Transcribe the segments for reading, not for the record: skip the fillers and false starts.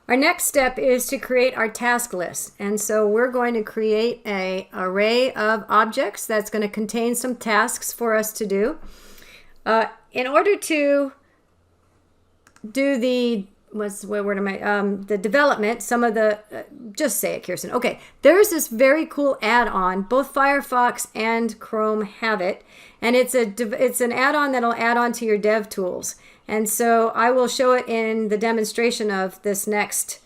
Our next step is to create our task list. And so we're going to create an array of objects that's going to contain some tasks for us to do. In order to do the the development, some of the, just say it, Kirsten. Okay, there's this very cool add-on. Both Firefox and Chrome have it, and it's an add-on that'll add on to your dev tools. And so I will show it in the demonstration of this next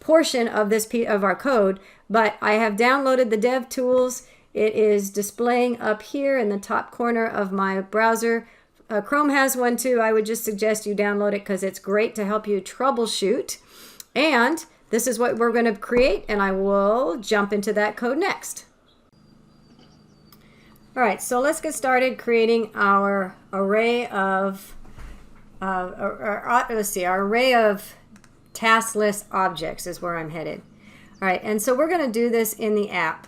portion of this of our code. But I have downloaded the dev tools. It is displaying up here in the top corner of my browser. Chrome has one too. I would just suggest you download it because it's great to help you troubleshoot. And this is what we're going to create, and I will jump into that code next. All right, so let's get started creating our array of our array of task list objects is where I'm headed. All right, and so we're going to do this in the app.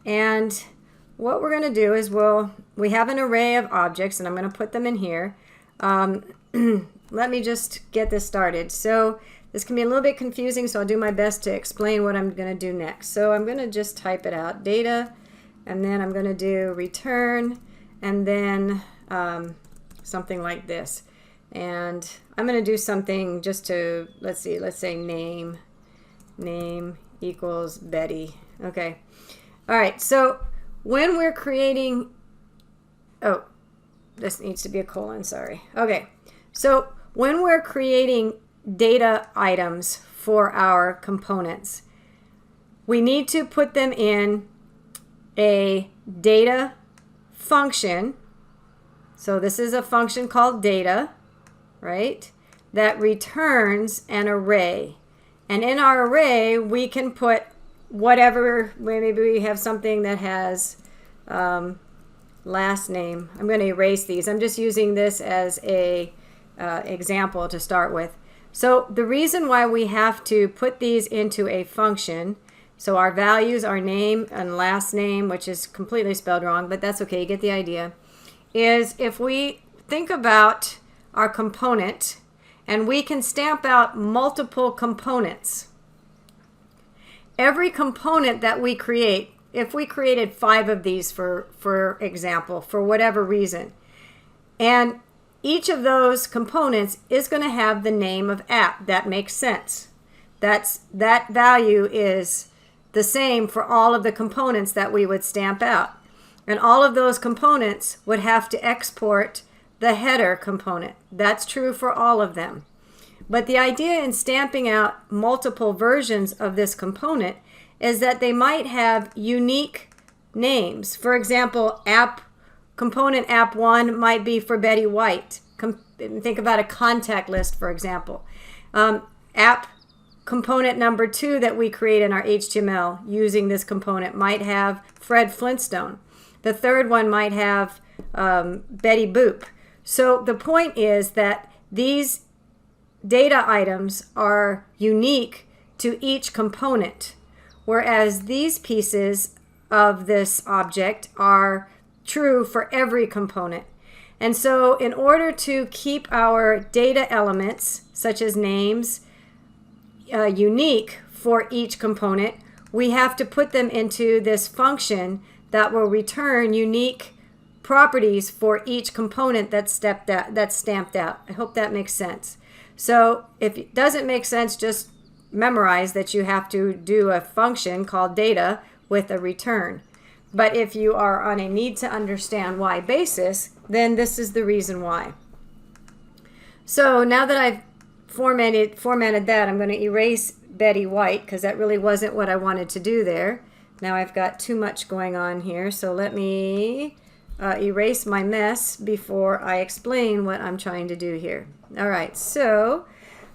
And what we're going to do is we have an array of objects, and I'm going to put them in here. Let me just get this started. So this can be a little bit confusing, so I'll do my best to explain what I'm going to do next. So I'm going to just type it out, data, and then I'm going to do return, and then something like this. And I'm going to do something just to, let's say name equals Betty. Okay. All right, so when we're creating, oh, this needs to be a colon, sorry. Okay, so when we're creating data items for our components, we need to put them in a data function. So this is a function called data, right, that returns an array. And in our array, we can put whatever, maybe we have something that has last name. I'm going to erase these. I'm just using this as a example to start with. So the reason why we have to put these into a function, so our values are name and last name, which is completely spelled wrong, but that's okay, you get the idea, is if we think about our component and we can stamp out multiple components. Every component that we create, if we created 5 of these for example, for whatever reason, and each of those components is going to have the name of app. That makes sense. That value is the same for all of the components that we would stamp out. And all of those components would have to export the header component. That's true for all of them. But the idea in stamping out multiple versions of this component is that they might have unique names. For example, component app 1 might be for Betty White. Think about a contact list, for example. App component number 2 that we create in our HTML using this component might have Fred Flintstone. The third one might have Betty Boop. So the point is that these data items are unique to each component, whereas these pieces of this object are true for every component. And so in order to keep our data elements, such as names, unique for each component, we have to put them into this function that will return unique properties for each component that's stamped out. I hope that makes sense. So if it doesn't make sense, just memorize that you have to do a function called data with a return. But if you are on a need to understand why basis, then this is the reason why. So now that I've formatted that, I'm going to erase Betty White because that really wasn't what I wanted to do there. Now I've got too much going on here, so let me erase my mess before I explain what I'm trying to do here. All right, so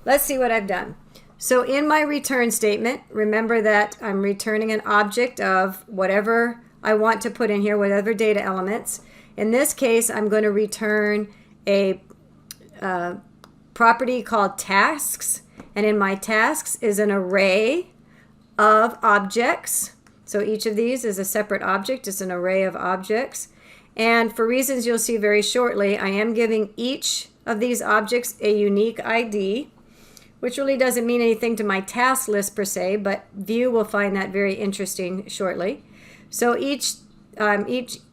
let's see what I've done. So in my return statement, remember that I'm returning an object of whatever I want to put in here, whatever data elements. In this case, I'm going to return a property called tasks, and in my tasks is an array of objects. So each of these is a separate object. It's an array of objects. And for reasons you'll see very shortly, I am giving each of these objects a unique ID, which really doesn't mean anything to my task list per se, but Vue will find that very interesting shortly. So each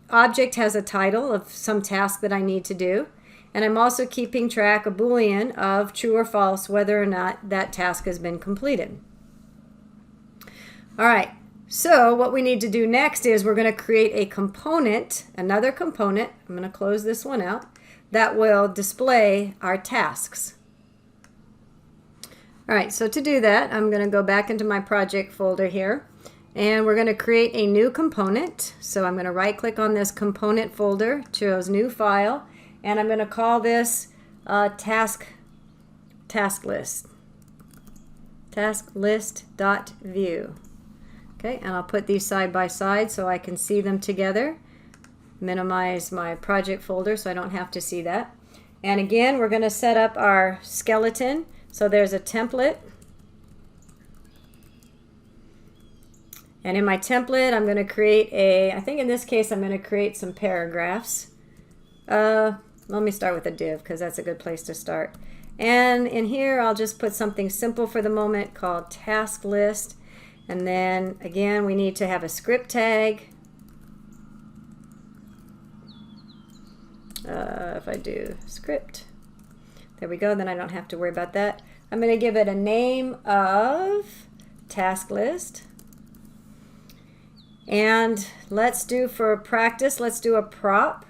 object has a title of some task that I need to do, and I'm also keeping track, a Boolean, of true or false, whether or not that task has been completed. All right, so what we need to do next is we're going to create a component, another component, I'm going to close this one out, that will display our tasks. All right, so to do that, I'm going to go back into my project folder here, and we're going to create a new component. So I'm going to right click on this component folder, choose new file, and I'm going to call this task list, tasklist.vue. Okay, and I'll put these side by side so I can see them together. Minimize my project folder so I don't have to see that. And again, we're going to set up our skeleton. So there's a template. And in my template, I'm going to create I think in this case, I'm going to create some paragraphs. Let me start with a div because that's a good place to start. And in here, I'll just put something simple for the moment called task list. And then again, we need to have a script tag. If I do script, there we go, then I don't have to worry about that. I'm going to give it a name of task list. And let's do, for practice, let's do a prop.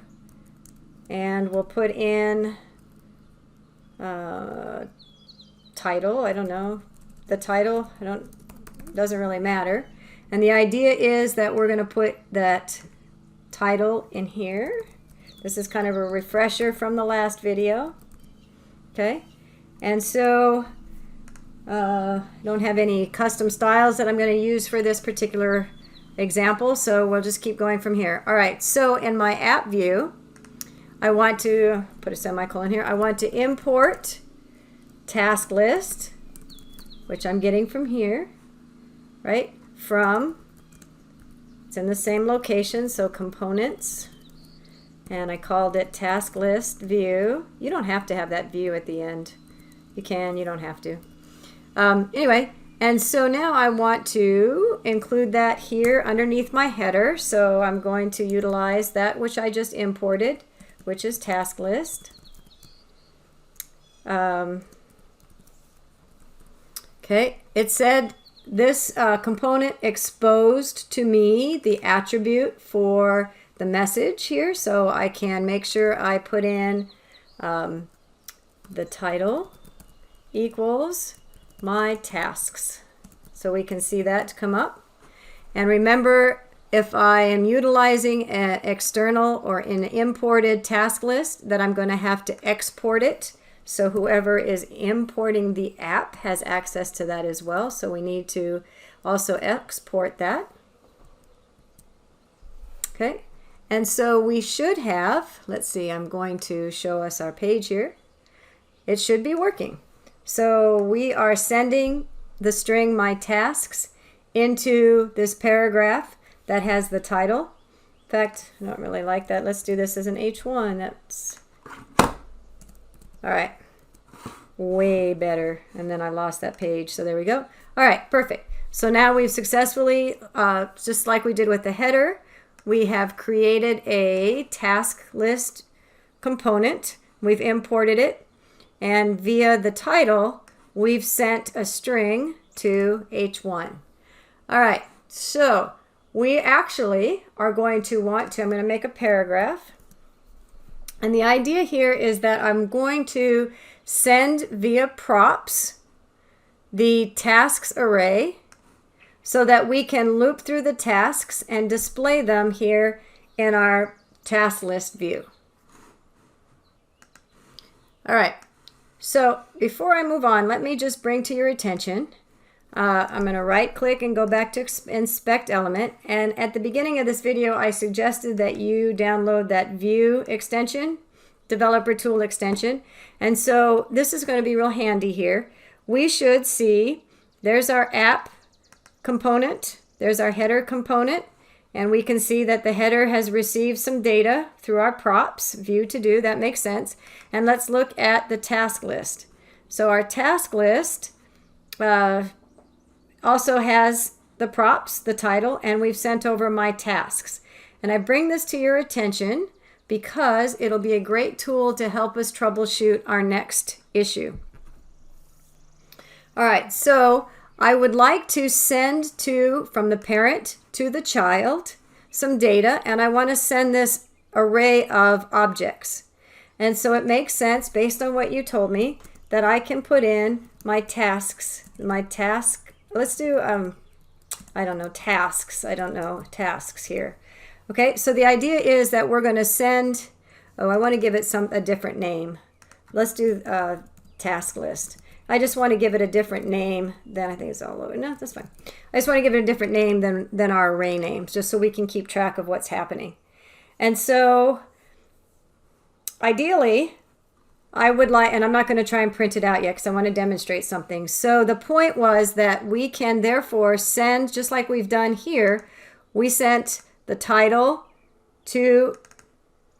And we'll put in title. I don't know. The title, doesn't really matter. And the idea is that we're going to put that title in here. This is kind of a refresher from the last video. Okay, and so I don't have any custom styles that I'm going to use for this particular example, so we'll just keep going from here. All right, so in my app view, I want to put a semicolon here. I want to import task list, which I'm getting from here, right? It's in the same location, so components. And I called it task list view. You don't have to have that view at the end. You can, you don't have to. Anyway, and so now I want to include that here underneath my header. So I'm going to utilize that which I just imported, which is task list. Okay, it said this component exposed to me the attribute for the message here, so I can make sure I put in the title equals my tasks, so we can see that come up. And remember, if I am utilizing an external or an imported task list, that I'm going to have to export it, so whoever is importing the app has access to that as well. So we need to also export that. Okay. And so we should have, let's see, I'm going to show us our page here. It should be working. So we are sending the string my tasks into this paragraph that has the title. In fact, I don't really like that. Let's do this as an H1. That's all right. Way better. And then I lost that page. So there we go. All right, perfect. So now we've successfully, just like we did with the header, we have created a task list component. We've imported it, and via the title, we've sent a string to H1. All right, so we actually are going to want to, I'm going to make a paragraph. And the idea here is that I'm going to send via props the tasks array, so that we can loop through the tasks and display them here in our task list view. All right, so before I move on, let me just bring to your attention, I'm going to right click and go back to inspect element. And at the beginning of this video, I suggested that you download that Vue extension, developer tool extension. And so this is going to be real handy here. We should see, there's our app component, there's our header component, and we can see that the header has received some data through our props, view to do, that makes sense. And let's look at the task list. So our task list also has the props, the title, and we've sent over my tasks. And I bring this to your attention because it'll be a great tool to help us troubleshoot our next issue. All right, so I would like to send from the parent to the child some data, and I want to send this array of objects. And so it makes sense, based on what you told me, that I can put in my tasks, let's do, I don't know, tasks here. Okay, so the idea is that we're going to send, I want to give it a different name. Let's do task list. I just want to give it a different name than, I think it's all over. No, that's fine. I just want to give it a different name than our array names, just so we can keep track of what's happening. And so ideally, I would like, and I'm not going to try and print it out yet because I want to demonstrate something. So the point was that we can therefore send, just like we've done here, we sent the title to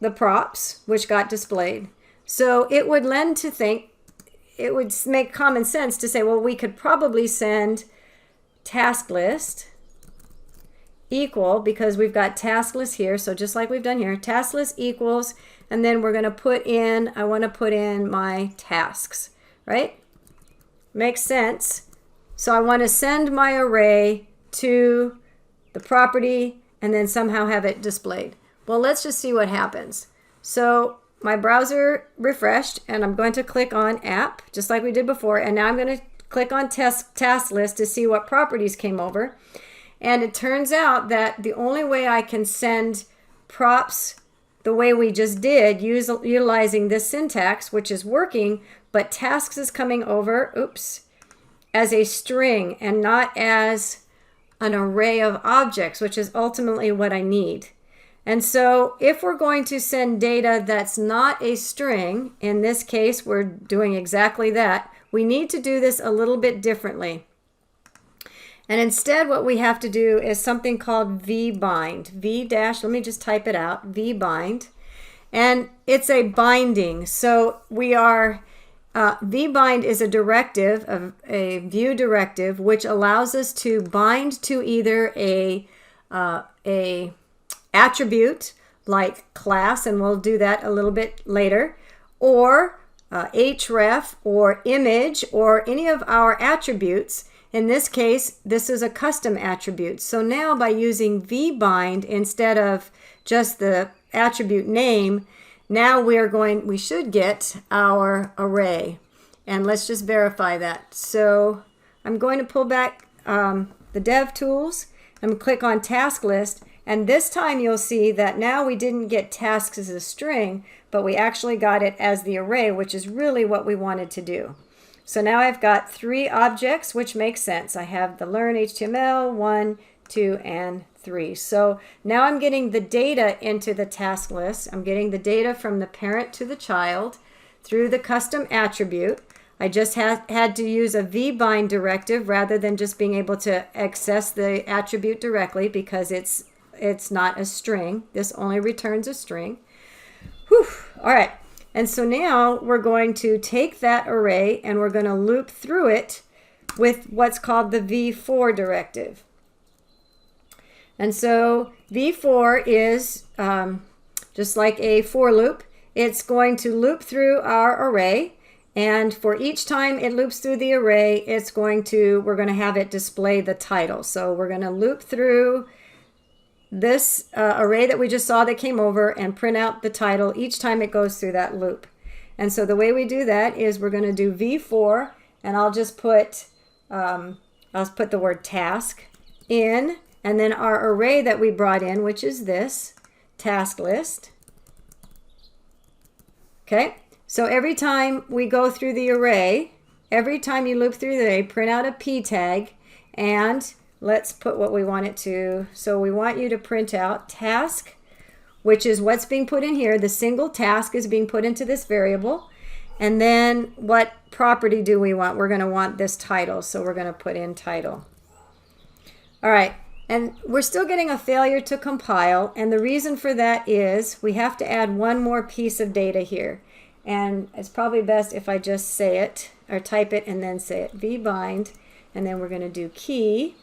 the props, which got displayed. So it would lend to think, it would make common sense to say, well, we could probably send task list equal, because we've got task list here, so just like we've done here, task list equals, and then we're going to put in, I want to put in my tasks, right? Makes sense. So I want to send my array to the property and then somehow have it displayed. Well, let's just see what happens. So my browser refreshed, and I'm going to click on app, just like we did before, and now I'm going to click on task list to see what properties came over. And it turns out that the only way I can send props the way we just did, utilizing this syntax, which is working, but tasks is coming over, as a string and not as an array of objects, which is ultimately what I need. And so if we're going to send data that's not a string, in this case, we're doing exactly that, we need to do this a little bit differently. And instead, what we have to do is something called vbind. Let me just type it out, vbind. And it's a binding. So we are, vbind is a directive, a Vue directive, which allows us to bind to either a attribute like class, and we'll do that a little bit later, or href, or image, or any of our attributes. In this case, this is a custom attribute. So now by using vbind instead of just the attribute name, now we should get our array. And let's just verify that. So I'm going to pull back the dev tools and click on task list. And this time you'll see that now we didn't get tasks as a string, but we actually got it as the array, which is really what we wanted to do. So now I've got 3 objects, which makes sense. I have the learn HTML, 1, 2, and 3. So now I'm getting the data into the task list. I'm getting the data from the parent to the child through the custom attribute. I just had to use a vbind directive rather than just being able to access the attribute directly, because it's not a string. This only returns a string. Whew. All right. And so now we're going to take that array and we're going to loop through it with what's called the v4 directive. And so v4 is just like a for loop. It's going to loop through our array, and for each time it loops through the array, we're going to have it display the title. So we're going to loop through this array that we just saw that came over and print out the title each time it goes through that loop. And so the way we do that is we're going to do v4, and I'll just put the word task in, and then our array that we brought in, which is this task list. Okay, so every time we go through the array, every time you loop through the array, print out a p tag, and let's put what we want it to. So we want you to print out task, which is what's being put in here. The single task is being put into this variable. And then what property do we want? We're going to want this title. So we're going to put in title. All right. And we're still getting a failure to compile. And the reason for that is we have to add one more piece of data here. And it's probably best if I just say it or type it and then say it. vbind, and then we're going to do key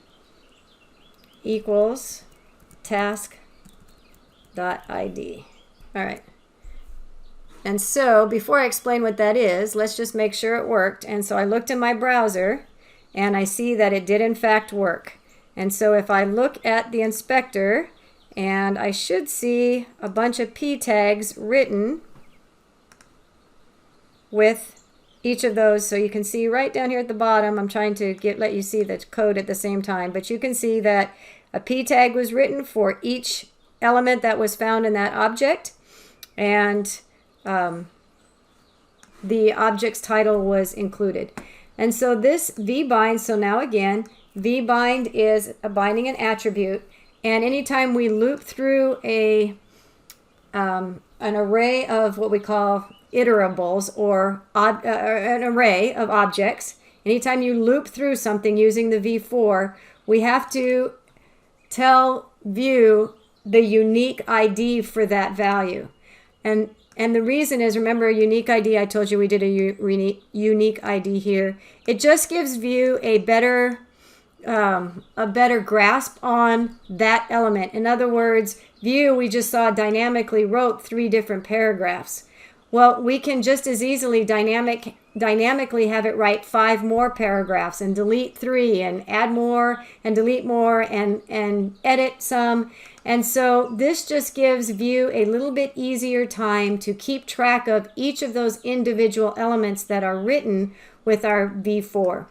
equals task.id. All right. And so before I explain what that is, let's just make sure it worked. And so I looked in my browser and I see that it did in fact work. And so if I look at the inspector, and I should see a bunch of p tags written with each of those. So you can see right down here at the bottom, I'm trying to let you see the code at the same time, but you can see that a p tag was written for each element that was found in that object, and the object's title was included. And so this vbind, so now again, vbind is binding an attribute, and anytime we loop through an array of what we call iterables, or an array of objects, anytime you loop through something using the v-for, we have to tell Vue the unique ID for that value. And the reason is, remember, a unique ID, I told you we did a unique ID here. It just gives Vue a better grasp on that element. In other words, Vue, we just saw, dynamically wrote 3 different paragraphs. Well, we can just as easily dynamically have it write 5 more paragraphs and delete 3 and add more and delete more and edit some. And so this just gives Vue a little bit easier time to keep track of each of those individual elements that are written with our v-for.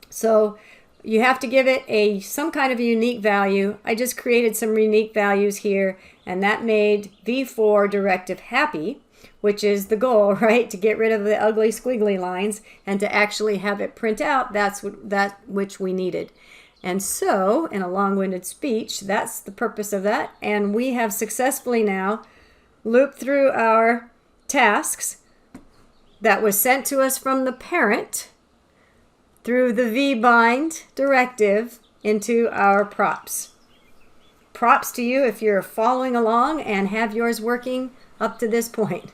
So you have to give it some kind of a unique value. I just created some unique values here, and that made v-for directive happy, which is the goal, right? To get rid of the ugly squiggly lines and to actually have it print out that which we needed. And so, in a long-winded speech, that's the purpose of that. And we have successfully now looped through our tasks that was sent to us from the parent through the vbind directive into our props. Props to you if you're following along and have yours working up to this point.